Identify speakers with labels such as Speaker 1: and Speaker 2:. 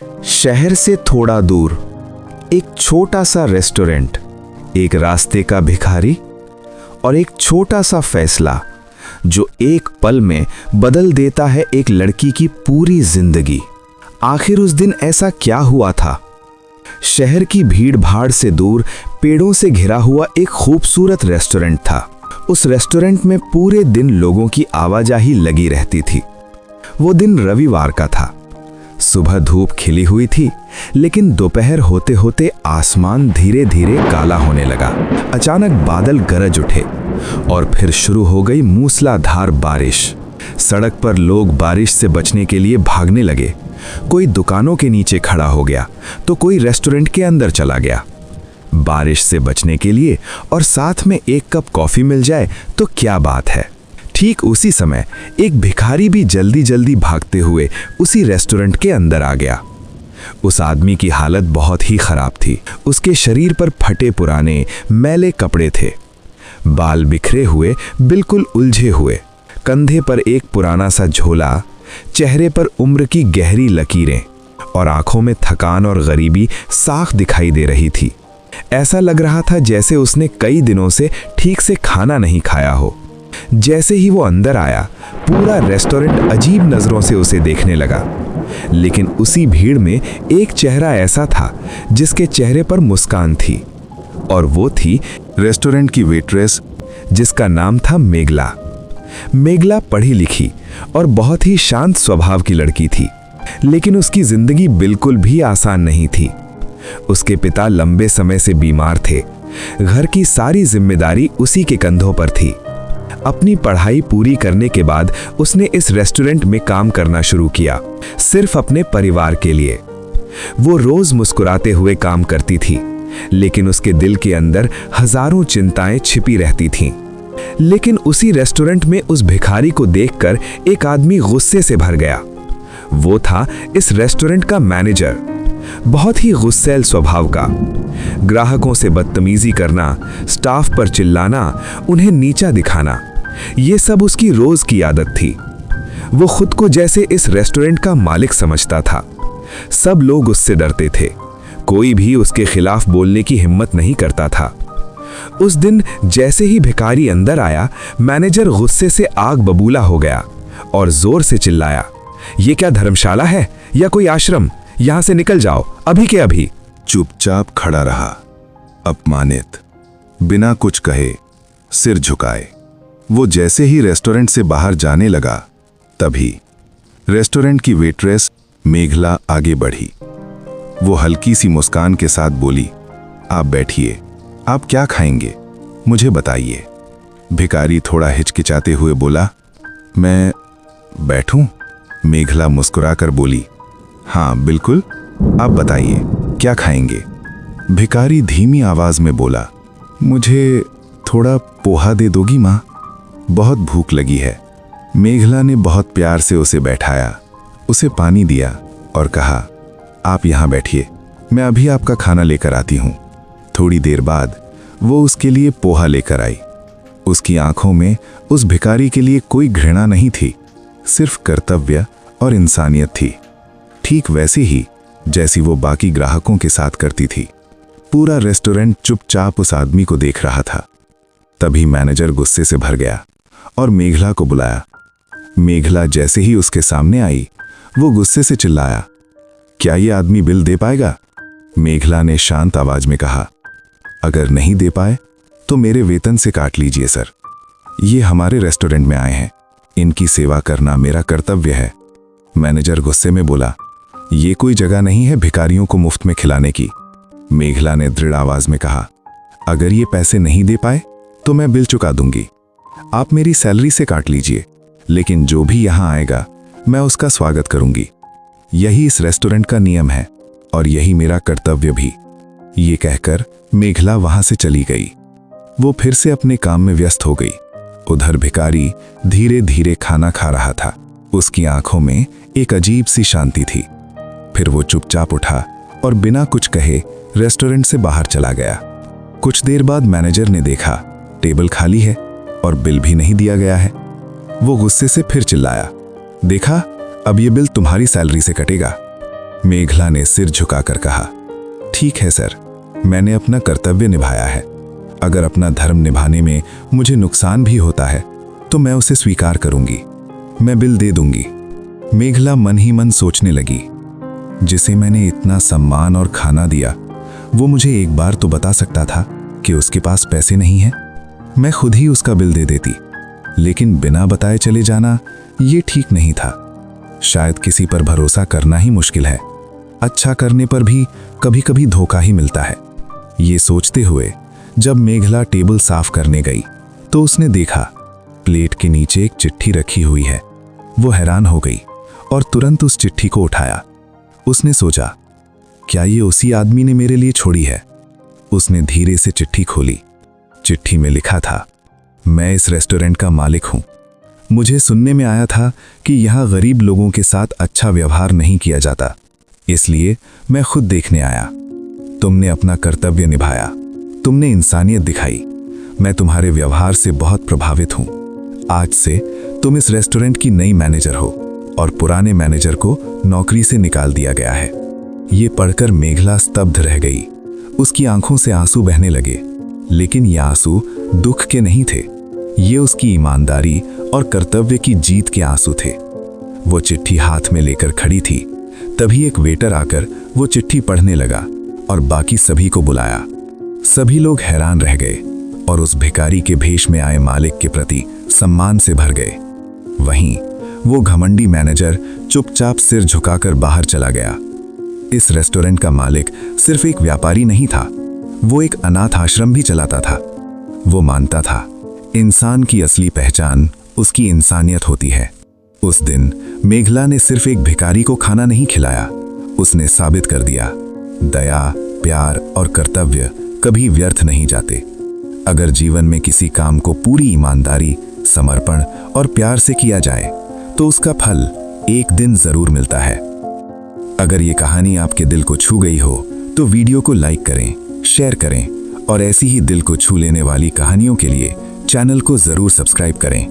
Speaker 1: शहर से थोड़ा दूर एक छोटा सा रेस्टोरेंट, एक रास्ते का भिखारी और एक छोटा सा फैसला जो एक पल में बदल देता है एक लड़की की पूरी जिंदगी। आखिर उस दिन ऐसा क्या हुआ था? शहर की भीड़ भाड़ से दूर पेड़ों से घिरा हुआ एक खूबसूरत रेस्टोरेंट था। उस रेस्टोरेंट में पूरे दिन लोगों की आवाजाही लगी रहती थी। वो दिन रविवार का था। सुबह धूप खिली हुई थी, लेकिन दोपहर होते होते आसमान धीरे धीरे काला होने लगा। अचानक बादल गरज उठे और फिर शुरू हो गई मूसलाधार बारिश। सड़क पर लोग बारिश से बचने के लिए भागने लगे। कोई दुकानों के नीचे खड़ा हो गया तो कोई रेस्टोरेंट के अंदर चला गया। बारिश से बचने के लिए और साथ में एक कप कॉफी मिल जाए तो क्या बात है। ठीक उसी समय एक भिखारी भी जल्दी जल्दी भागते हुए उसी रेस्टोरेंट के अंदर आ गया। उस आदमी की हालत बहुत ही खराब थी। उसके शरीर पर फटे पुराने मैले कपड़े थे, बाल बिखरे हुए, बिल्कुल उलझे हुए, कंधे पर एक पुराना सा झोला, चेहरे पर उम्र की गहरी लकीरें और आंखों में थकान और गरीबी साफ दिखाई दे रही थी। ऐसा लग रहा था जैसे उसने कई दिनों से ठीक से खाना नहीं खाया हो। जैसे ही वो अंदर आया, पूरा रेस्टोरेंट अजीब नजरों से उसे देखने लगा। लेकिन उसी भीड़ में एक चेहरा ऐसा था जिसके चेहरे पर मुस्कान थी, और वो थी रेस्टोरेंट की वेट्रेस, जिसका नाम था मेघला। मेघला पढ़ी लिखी और बहुत ही शांत स्वभाव की लड़की थी, लेकिन उसकी जिंदगी बिल्कुल भी आसान नहीं थी। उसके पिता लंबे समय से बीमार थे। घर की सारी जिम्मेदारी उसी के कंधों पर थी। अपनी पढ़ाई पूरी करने के बाद उसने इस रेस्टोरेंट में काम करना शुरू किया, सिर्फ अपने परिवार के लिए। वो रोज मुस्कुराते हुए काम करती थी, लेकिन उसके दिल के अंदर हजारों चिंताएं छिपी रहती थीं। लेकिन उसी रेस्टोरेंट में उस भिखारी को देखकर एक आदमी गुस्से से भर गया। वो था इस रेस्टोरेंट का मैनेजर, बहुत ही गुस्सैल स्वभाव का। ग्राहकों से बदतमीजी करना, स्टाफ पर चिल्लाना, उन्हें नीचा दिखाना, ये सब उसकी रोज की आदत थी। वो खुद को जैसे इस रेस्टोरेंट का मालिक समझता था। सब लोग उससे डरते थे। कोई भी उसके खिलाफ बोलने की हिम्मत नहीं करता था। उस दिन जैसे ही भिखारी अंदर आया, मैनेजर गुस्से से आग बबूला हो गया और जोर से चिल्लाया, ये क्या धर्मशाला है या कोई आश्रम? यहां से निकल जाओ, अभी के अभी।
Speaker 2: चुपचाप खड़ा रहा, अपमानित, बिना कुछ कहे, सिर झुकाए। वो जैसे ही रेस्टोरेंट से बाहर जाने लगा, तभी रेस्टोरेंट की वेट्रेस मेघला आगे बढ़ी। वो हल्की सी मुस्कान के साथ बोली, आप बैठिए, आप क्या खाएंगे, मुझे बताइए। भिखारी थोड़ा हिचकिचाते हुए बोला, मैं बैठूं? मेघला मुस्कुराकर बोली, हाँ बिल्कुल, आप बताइए क्या खाएंगे। भिखारी धीमी आवाज में बोला, मुझे थोड़ा पोहा दे दोगी माँ, बहुत भूख लगी है। मेघला ने बहुत प्यार से उसे बैठाया, उसे पानी दिया और कहा, आप यहाँ बैठिए, मैं अभी आपका खाना लेकर आती हूँ। थोड़ी देर बाद वो उसके लिए पोहा लेकर आई। उसकी आंखों में उस भिखारी के लिए कोई घृणा नहीं थी, सिर्फ कर्तव्य और इंसानियत थी, ठीक वैसे ही जैसी वो बाकी ग्राहकों के साथ करती थी। पूरा रेस्टोरेंट चुपचाप उस आदमी को देख रहा था। तभी मैनेजर गुस्से से भर गया और मेघला को बुलाया। मेघला जैसे ही उसके सामने आई, वो गुस्से से चिल्लाया, क्या ये आदमी बिल दे पाएगा? मेघला ने शांत आवाज में कहा, अगर नहीं दे पाए तो मेरे वेतन से काट लीजिए सर। ये हमारे रेस्टोरेंट में आए हैं, इनकी सेवा करना मेरा कर्तव्य है। मैनेजर गुस्से में बोला, ये कोई जगह नहीं है भिखारियों को मुफ्त में खिलाने की। मेघला ने दृढ़ आवाज में कहा, अगर ये पैसे नहीं दे पाए तो मैं बिल चुका दूंगी। आप मेरी सैलरी से काट लीजिए, लेकिन जो भी यहां आएगा मैं उसका स्वागत करूंगी। यही इस रेस्टोरेंट का नियम है और यही मेरा कर्तव्य भी। ये कहकर मेघला वहां से चली गई। वो फिर से अपने काम में व्यस्त हो गई। उधर भिखारी धीरे धीरे खाना खा रहा था। उसकी आंखों में एक अजीब सी शांति थी। फिर वो चुपचाप उठा और बिना कुछ कहे रेस्टोरेंट से बाहर चला गया। कुछ देर बाद मैनेजर ने देखा टेबल खाली है और बिल भी नहीं दिया गया है। वो गुस्से से फिर चिल्लाया, देखा, अब ये बिल तुम्हारी सैलरी से कटेगा। मेघला ने सिर झुकाकर कहा, ठीक है सर, मैंने अपना कर्तव्य निभाया है। अगर अपना धर्म निभाने में मुझे नुकसान भी होता है तो मैं उसे स्वीकार करूंगी। मैं बिल दे दूंगी। मेघला मन ही मन सोचने लगी, जिसे मैंने इतना सम्मान और खाना दिया, वो मुझे एक बार तो बता सकता था कि उसके पास पैसे नहीं हैं। मैं खुद ही उसका बिल दे देती, लेकिन बिना बताए चले जाना ये ठीक नहीं था। शायद किसी पर भरोसा करना ही मुश्किल है। अच्छा करने पर भी कभी कभी धोखा ही मिलता है। ये सोचते हुए जब मेघला टेबल साफ करने गई तो उसने देखा प्लेट के नीचे एक चिट्ठी रखी हुई है। वो हैरान हो गई और तुरंत उस चिट्ठी को उठाया। उसने सोचा, क्या ये उसी आदमी ने मेरे लिए छोड़ी है? उसने धीरे से चिट्ठी खोली। चिट्ठी में लिखा था, मैं इस रेस्टोरेंट का मालिक हूं। मुझे सुनने में आया था कि यहां गरीब लोगों के साथ अच्छा व्यवहार नहीं किया जाता, इसलिए मैं खुद देखने आया। तुमने अपना कर्तव्य निभाया, तुमने इंसानियत दिखाई। मैं तुम्हारे व्यवहार से बहुत प्रभावित हूं। आज से तुम इस रेस्टोरेंट की नई मैनेजर हो और पुराने मैनेजर को नौकरी से निकाल दिया गया है। ये पढ़कर मेघला स्तब्ध रह गई। उसकी आंखों से आंसू बहने लगे, लेकिन ये आंसू दुख के नहीं थे। ये उसकी ईमानदारी और कर्तव्य की जीत के आंसू थे। वो चिट्ठी हाथ में लेकर खड़ी थी। तभी एक वेटर आकर वो चिट्ठी पढ़ने लगा और बाकी सभी को बुलाया। सभी लोग हैरान रह गए और उस भिखारी के भेष में आए मालिक के प्रति सम्मान से भर गए। वहीं वो घमंडी मैनेजर चुपचाप सिर झुकाकर बाहर चला गया। इस रेस्टोरेंट का मालिक सिर्फ एक व्यापारी नहीं था, वो एक अनाथ आश्रम भी चलाता था। वो मानता था इंसान की असली पहचान उसकी इंसानियत होती है। उस दिन मेघला ने सिर्फ एक भिखारी को खाना नहीं खिलाया, उसने साबित कर दिया, दया, प्यार और कर्तव्य कभी व्यर्थ नहीं जाते। अगर जीवन में किसी काम को पूरी ईमानदारी, समर्पण और प्यार से किया जाए तो उसका फल एक दिन जरूर मिलता है। अगर ये कहानी आपके दिल को छू गई हो तो वीडियो को लाइक करें, शेयर करें और ऐसी ही दिल को छू लेने वाली कहानियों के लिए चैनल को जरूर सब्सक्राइब करें।